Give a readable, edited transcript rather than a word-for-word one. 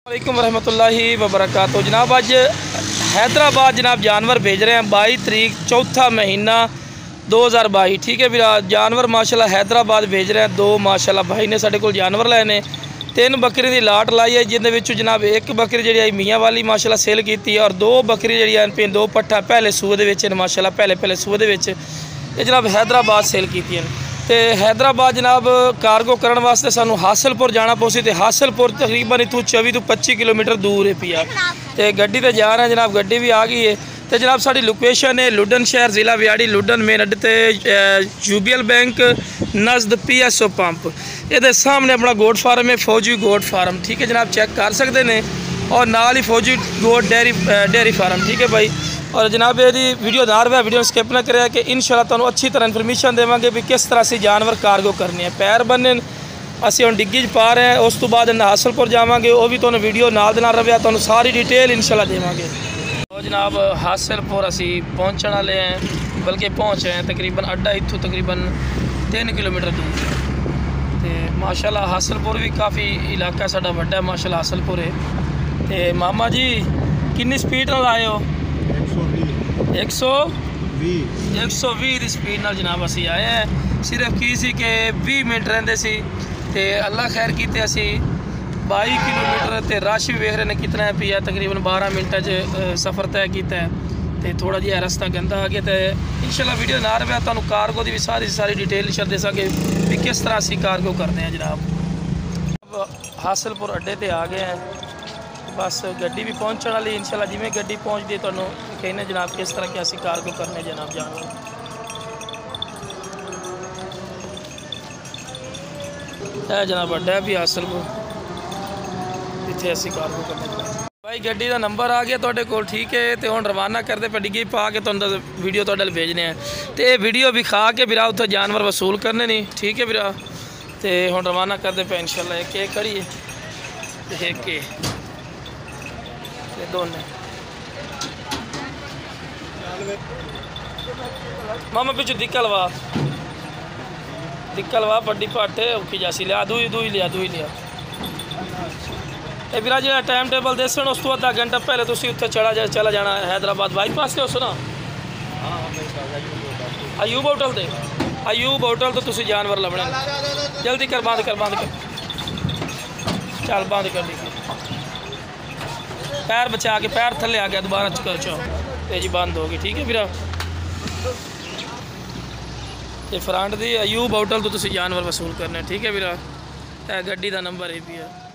वालेकुम रहमतुल्लाहि वबरकातुहू। जनाब आज हैदराबाद जनाब जानवर भेज रहे हैं 22 तारीख चौथा महीना 2022। ठीक है भरा, जानवर माशाल्लाह हैदराबाद भेज रहे हैं। दो माशाल्लाह भाई ने साढ़े को जानवर लाए ने। 3 बकरी की लाट लाई है, जिन्हें जनाब एक बकरी जी मियाँ वाली माशाल्लाह सेल की है और 2 बकरी जी 2 पट्ठा पहले सूए के माशाल्लाह पहले सूए ये जनाब हैदराबाद सेल की तो हैदराबाद जनाब कार्गो करने वास्ते सानू हासिलपुर जाना पौसी। तो हासिलपुर तकरीबन इतों 24 तो 25 किलोमीटर दूर है पिया। तो गड्डी ते जा रहे हैं जनाब, गड्डी भी आ गई है। तो जनाब साड़ी लोकेशन है लुडन शहर, ज़िला व्याड़ी, लुडन मेन अड्डे ते यूबीएल बैंक नज़द PSO पंप। ये सामने अपना गोट फार्म है, फौजी गोट फार्म। ठीक है जनाब, चेक कर सकते हैं। और नाल ही फौजी गोट डेयरी फार्म। ठीक है भाई। और जनाब ये वीडियो दार है, वीडियो स्किप ना करें कि इंशाल्लाह तुहानू अच्छी तरह इन्फॉर्मेशन देवांगे भी किस तरह से जानवर कार्गो करनी है। पैर बनने असी हम डिग्गी पा रहे हैं, उस तो बाद हासिलपुर जावांगे, वो भी तुहानू वीडियो नाल दे नाल रहा, तुहानू सारी डिटेल इंशाल्लाह देवांगे। तो जनाब हासिलपुर असी पहुँचने वाले हैं, बल्कि पहुँच रहे हैं। तकरीबन अड्डा इत्थों तकरीबन 3 किलोमीटर दूर। तो माशाल्लाह हासिलपुर भी काफ़ी इलाका साडा वड्डा माशाल्लाह हासिलपुर है। तो मामा जी कितनी स्पीड नाल आए हो? 120 की स्पीड नाल जनाब असी आए हैं। सिर्फ की सी के 20 मिनट रहिंदे सी ते अल्लाह खैर कीते असी 22 किलोमीटर ते रश भी वेख रहे हैं कितना है पिया। तकरीबन 12 मिनट सफ़र तय किया है। तो थोड़ा जिहा रास्ता गंदा आ गया। तो इंशाल्लाह वीडियो ना रहा तुहानू कार्गो की भी सारी डिटेल दे सके भी किस तरह असी कार्गो करते हैं। जनाब अब हासिलपुर अड्डे ते आ गए हैं, बस गड्डी भी पहुँचने वाली इंशाल्लाह। जिमें गड्डी पहुँचती है तो कहने जनाब किस तरह के असी कार्गो करने जनाब जानवर। है जनाब अड्डा भी हासिलपुर, इतने असी कार्गो करने भाई। गड्डी का नंबर आ गया तुहाडे कोल। ठीक है, तो हुण रवाना करते पे डिग्गी पा के तुहानू वीडियो तुहाडे भेजने हैं। तो ये वीडियो विखा के बिरा उत्थे जानवर वसूल करने नहीं। ठीक है बिरा, तो हुण रवाना करते पे इंशाल्लाह। एक खड़ी है, एक दोनों मामा पिछू दिक्कलवा बड़ी पट औखी जासी लिया। दूई लिया ये बिरा जो टाइम टेबल दस उस तो आधा घंटा पहले तुम उत्थे चला जाना हैदराबाद बाईपास से। उस ना अयूब होटल तो तुम जानवर लभने। जल्दी कर, बंद कर चल बंद कर दी। पैर बचा के, पैर थले आ गया दोबारा कर चो तो जी बंद होगी। ठीक है फिर ये फ्रंट दी अयूब होटल तो तुम जानवर वसूल करने। ठीक है फिर गड्डी का नंबर है भी है।